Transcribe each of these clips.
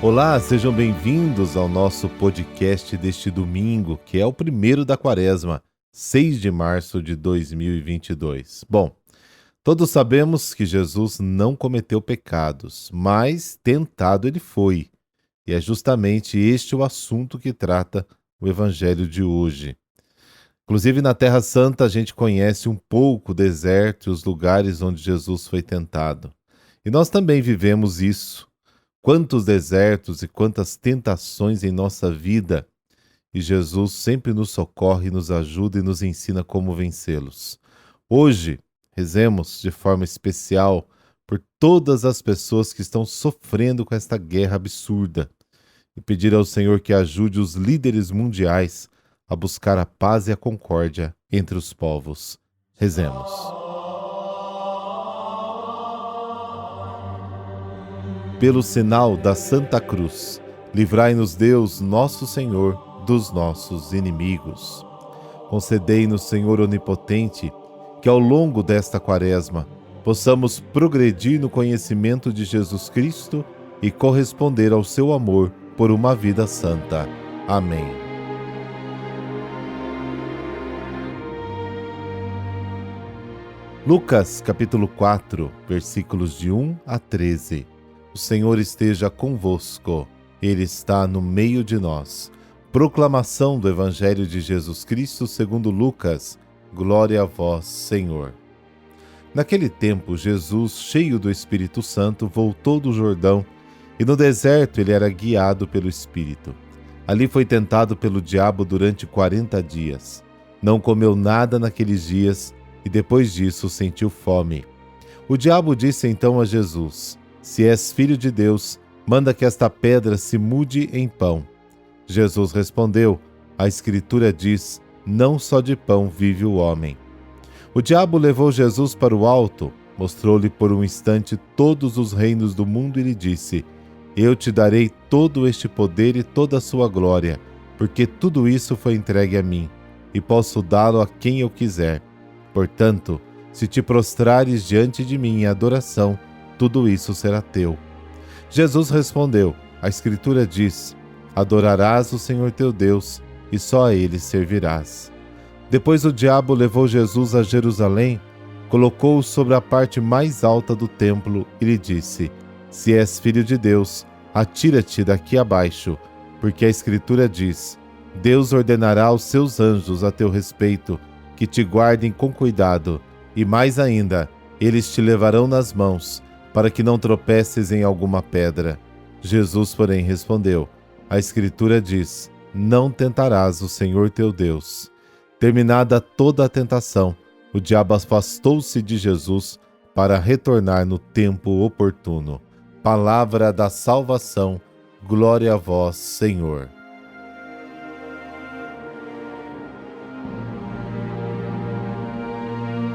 Olá, sejam bem-vindos ao nosso podcast deste domingo, que é o primeiro da Quaresma, 6 de março de 2022. Bom, todos sabemos que Jesus não cometeu pecados, mas tentado ele foi. E é justamente este o assunto que trata o Evangelho de hoje. Inclusive, na Terra Santa, a gente conhece um pouco o deserto e os lugares onde Jesus foi tentado. E nós também vivemos isso. Quantos desertos e quantas tentações em nossa vida, e Jesus sempre nos socorre, nos ajuda e nos ensina como vencê-los. Hoje, rezemos de forma especial por todas as pessoas que estão sofrendo com esta guerra absurda e pedir ao Senhor que ajude os líderes mundiais a buscar a paz e a concórdia entre os povos. Rezemos. Pelo sinal da Santa Cruz, livrai-nos Deus, nosso Senhor, dos nossos inimigos. Concedei-nos, Senhor onipotente, que ao longo desta Quaresma possamos progredir no conhecimento de Jesus Cristo e corresponder ao seu amor por uma vida santa. Amém. Lucas, capítulo 4, versículos de 1 a 13. O Senhor esteja convosco, Ele está no meio de nós. Proclamação do Evangelho de Jesus Cristo segundo Lucas. Glória a vós, Senhor. Naquele tempo, Jesus, cheio do Espírito Santo, voltou do Jordão, e no deserto ele era guiado pelo Espírito. Ali foi tentado pelo diabo durante 40 dias. Não comeu nada naqueles dias, e depois disso sentiu fome. O diabo disse então a Jesus: Se és filho de Deus, manda que esta pedra se mude em pão. Jesus respondeu: A Escritura diz, não só de pão vive o homem. O diabo levou Jesus para o alto, mostrou-lhe por um instante todos os reinos do mundo e lhe disse: Eu te darei todo este poder e toda a sua glória, porque tudo isso foi entregue a mim, e posso dá-lo a quem eu quiser. Portanto, se te prostrares diante de mim em adoração, tudo isso será teu. Jesus respondeu: A Escritura diz, adorarás o Senhor teu Deus, e só a Ele servirás. Depois o diabo levou Jesus a Jerusalém, colocou-o sobre a parte mais alta do templo e lhe disse: Se és filho de Deus, atira-te daqui abaixo, porque a Escritura diz, Deus ordenará aos seus anjos a teu respeito, que te guardem com cuidado, e mais ainda, eles te levarão nas mãos, para que não tropeces em alguma pedra. Jesus, porém, respondeu: A Escritura diz, não tentarás o Senhor teu Deus. Terminada toda a tentação, o diabo afastou-se de Jesus para retornar no tempo oportuno. Palavra da salvação, glória a vós, Senhor.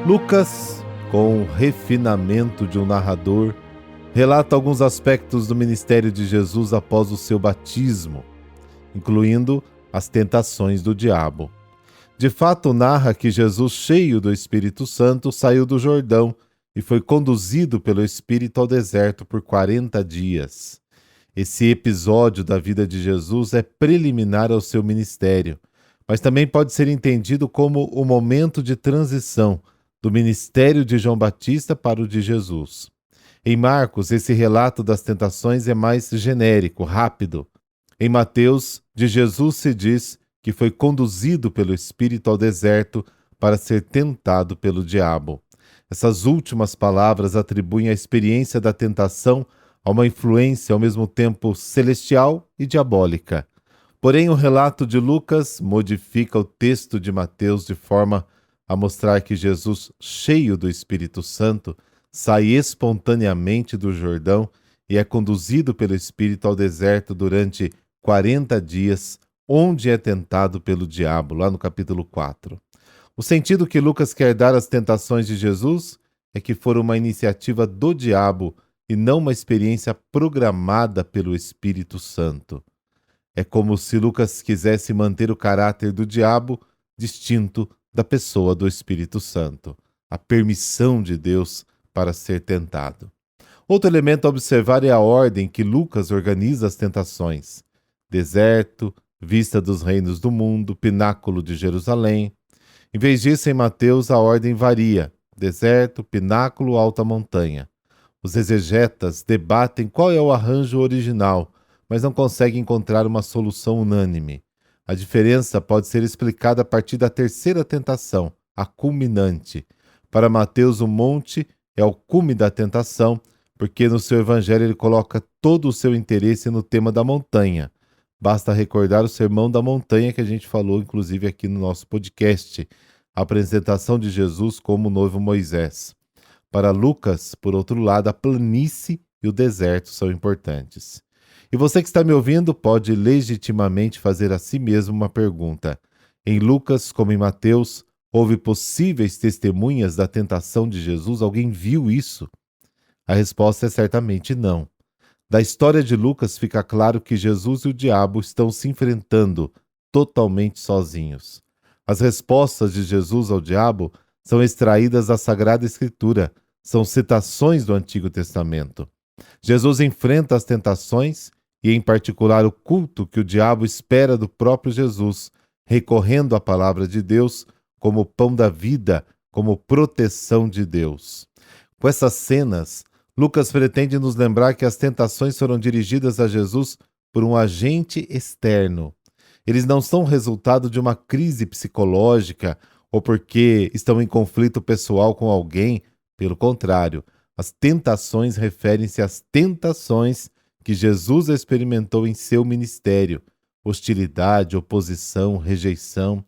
Lucas, com o refinamento de um narrador, relata alguns aspectos do ministério de Jesus após o seu batismo, incluindo as tentações do diabo. De fato, narra que Jesus, cheio do Espírito Santo, saiu do Jordão e foi conduzido pelo Espírito ao deserto por 40 dias. Esse episódio da vida de Jesus é preliminar ao seu ministério, mas também pode ser entendido como o momento de transição do ministério de João Batista para o de Jesus. Em Marcos, esse relato das tentações é mais genérico, rápido. Em Mateus, de Jesus se diz que foi conduzido pelo Espírito ao deserto para ser tentado pelo diabo. Essas últimas palavras atribuem a experiência da tentação a uma influência ao mesmo tempo celestial e diabólica. Porém, o relato de Lucas modifica o texto de Mateus de forma a mostrar que Jesus, cheio do Espírito Santo, sai espontaneamente do Jordão e é conduzido pelo Espírito ao deserto durante 40 dias, onde é tentado pelo diabo, lá no capítulo 4. O sentido que Lucas quer dar às tentações de Jesus é que foram uma iniciativa do diabo e não uma experiência programada pelo Espírito Santo. É como se Lucas quisesse manter o caráter do diabo distinto da pessoa do Espírito Santo, a permissão de Deus para ser tentado. Outro elemento a observar é a ordem que Lucas organiza as tentações: deserto, vista dos reinos do mundo, pináculo de Jerusalém. Em vez disso, em Mateus, a ordem varia: deserto, pináculo, alta montanha. Os exegetas debatem qual é o arranjo original, mas não conseguem encontrar uma solução unânime. A diferença pode ser explicada a partir da terceira tentação, a culminante. Para Mateus, o monte é o cume da tentação, porque no seu evangelho ele coloca todo o seu interesse no tema da montanha. Basta recordar o Sermão da Montanha que a gente falou, inclusive, aqui no nosso podcast, a apresentação de Jesus como o novo Moisés. Para Lucas, por outro lado, a planície e o deserto são importantes. E você que está me ouvindo pode legitimamente fazer a si mesmo uma pergunta. Em Lucas, como em Mateus, houve possíveis testemunhas da tentação de Jesus? Alguém viu isso? A resposta é certamente não. Da história de Lucas fica claro que Jesus e o diabo estão se enfrentando totalmente sozinhos. As respostas de Jesus ao diabo são extraídas da Sagrada Escritura, são citações do Antigo Testamento. Jesus enfrenta as tentações e, em particular, o culto que o diabo espera do próprio Jesus, recorrendo à palavra de Deus como pão da vida, como proteção de Deus. Com essas cenas, Lucas pretende nos lembrar que as tentações foram dirigidas a Jesus por um agente externo. Eles não são resultado de uma crise psicológica ou porque estão em conflito pessoal com alguém. Pelo contrário, as tentações referem-se às tentações que Jesus experimentou em seu ministério: hostilidade, oposição, rejeição.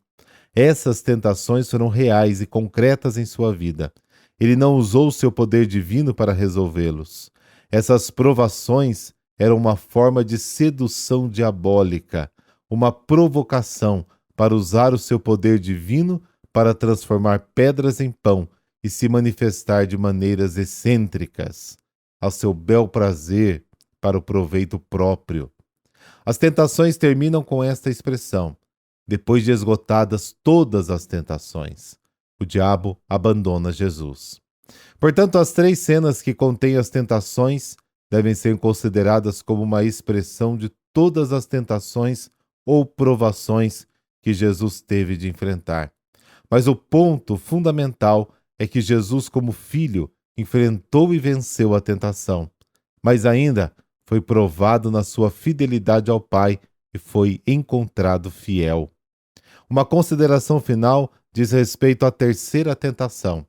Essas tentações foram reais e concretas em sua vida. Ele não usou o seu poder divino para resolvê-los. Essas provações eram uma forma de sedução diabólica, uma provocação para usar o seu poder divino para transformar pedras em pão e se manifestar de maneiras excêntricas, ao seu bel prazer, para o proveito próprio. As tentações terminam com esta expressão: depois de esgotadas todas as tentações, o diabo abandona Jesus. Portanto, as três cenas que contêm as tentações devem ser consideradas como uma expressão de todas as tentações ou provações que Jesus teve de enfrentar. Mas o ponto fundamental é que Jesus, como filho, enfrentou e venceu a tentação, mas ainda foi provado na sua fidelidade ao Pai e foi encontrado fiel. Uma consideração final diz respeito à terceira tentação.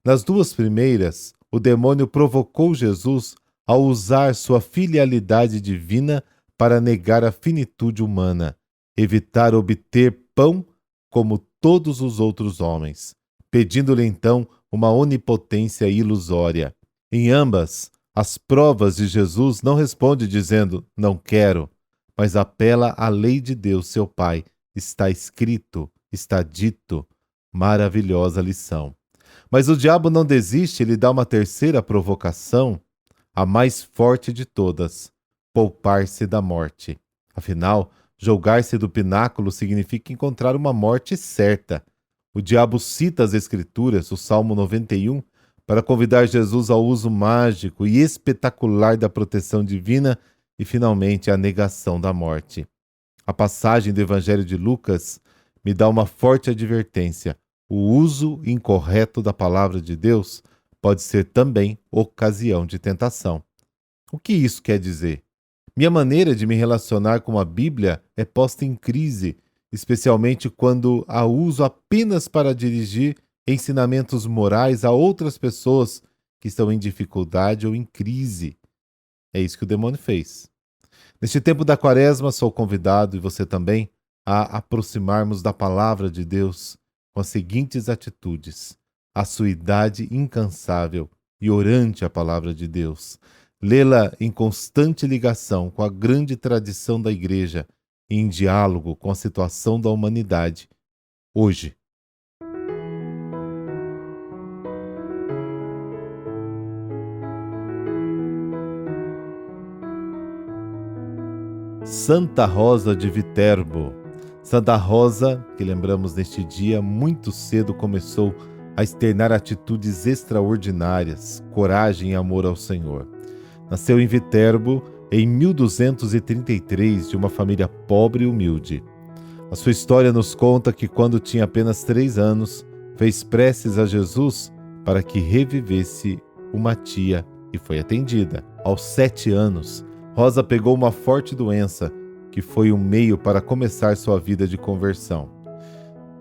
Nas duas primeiras, o demônio provocou Jesus ao usar sua filialidade divina para negar a finitude humana, evitar obter pão como todos os outros homens, pedindo-lhe então uma onipotência ilusória. Em ambas, as provas de Jesus não responde dizendo não quero, mas apela à lei de Deus, seu Pai. Está escrito, está dito. Maravilhosa lição. Mas o diabo não desiste, ele dá uma terceira provocação, a mais forte de todas: poupar-se da morte. Afinal, julgar-se do pináculo significa encontrar uma morte certa. O diabo cita as Escrituras, o Salmo 91, para convidar Jesus ao uso mágico e espetacular da proteção divina e, finalmente, à negação da morte. A passagem do Evangelho de Lucas me dá uma forte advertência: o uso incorreto da palavra de Deus pode ser também ocasião de tentação. O que isso quer dizer? Minha maneira de me relacionar com a Bíblia é posta em crise, especialmente quando a uso apenas para dirigir ensinamentos morais a outras pessoas que estão em dificuldade ou em crise. É isso que o demônio fez. Neste tempo da Quaresma, sou convidado, e você também, a aproximarmos da palavra de Deus com as seguintes atitudes: assiduidade incansável e orante à palavra de Deus, lê-la em constante ligação com a grande tradição da Igreja e em diálogo com a situação da humanidade hoje. Santa Rosa de Viterbo. Santa Rosa, que lembramos neste dia, muito cedo começou a externar atitudes extraordinárias, coragem e amor ao Senhor. Nasceu em Viterbo em 1233 de uma família pobre e humilde. A sua história nos conta que quando tinha apenas 3 anos, fez preces a Jesus para que revivesse uma tia e foi atendida. Aos 7 anos, Rosa pegou uma forte doença, que foi um meio para começar sua vida de conversão.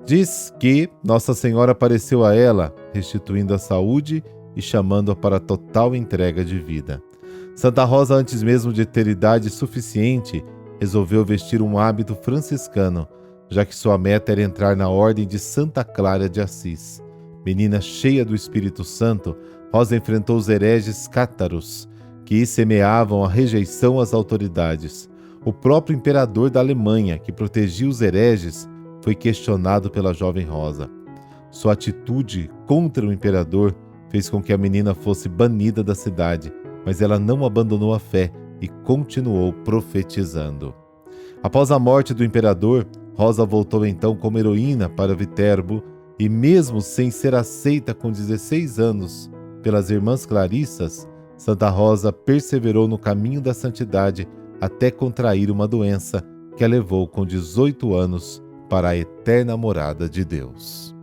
Diz que Nossa Senhora apareceu a ela, restituindo a saúde e chamando-a para total entrega de vida. Santa Rosa, antes mesmo de ter idade suficiente, resolveu vestir um hábito franciscano, já que sua meta era entrar na ordem de Santa Clara de Assis. Menina cheia do Espírito Santo, Rosa enfrentou os hereges cátaros, que semeavam a rejeição às autoridades. O próprio imperador da Alemanha, que protegia os hereges, foi questionado pela jovem Rosa. Sua atitude contra o imperador fez com que a menina fosse banida da cidade, mas ela não abandonou a fé e continuou profetizando. Após a morte do imperador, Rosa voltou então como heroína para Viterbo e, mesmo sem ser aceita com 16 anos pelas irmãs clarissas, Santa Rosa perseverou no caminho da santidade até contrair uma doença que a levou com 18 anos para a eterna morada de Deus.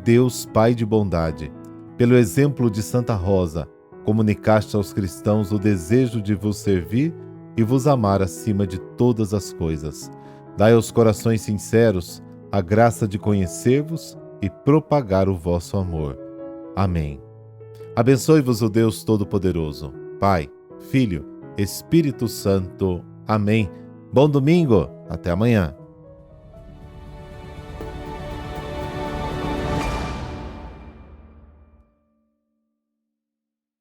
Deus, Pai de bondade, pelo exemplo de Santa Rosa, comunicaste aos cristãos o desejo de vos servir e vos amar acima de todas as coisas. Dai aos corações sinceros a graça de conhecer-vos e propagar o vosso amor. Amém. Abençoe-vos o Deus Todo-Poderoso, Pai, Filho, Espírito Santo. Amém. Bom domingo, até amanhã.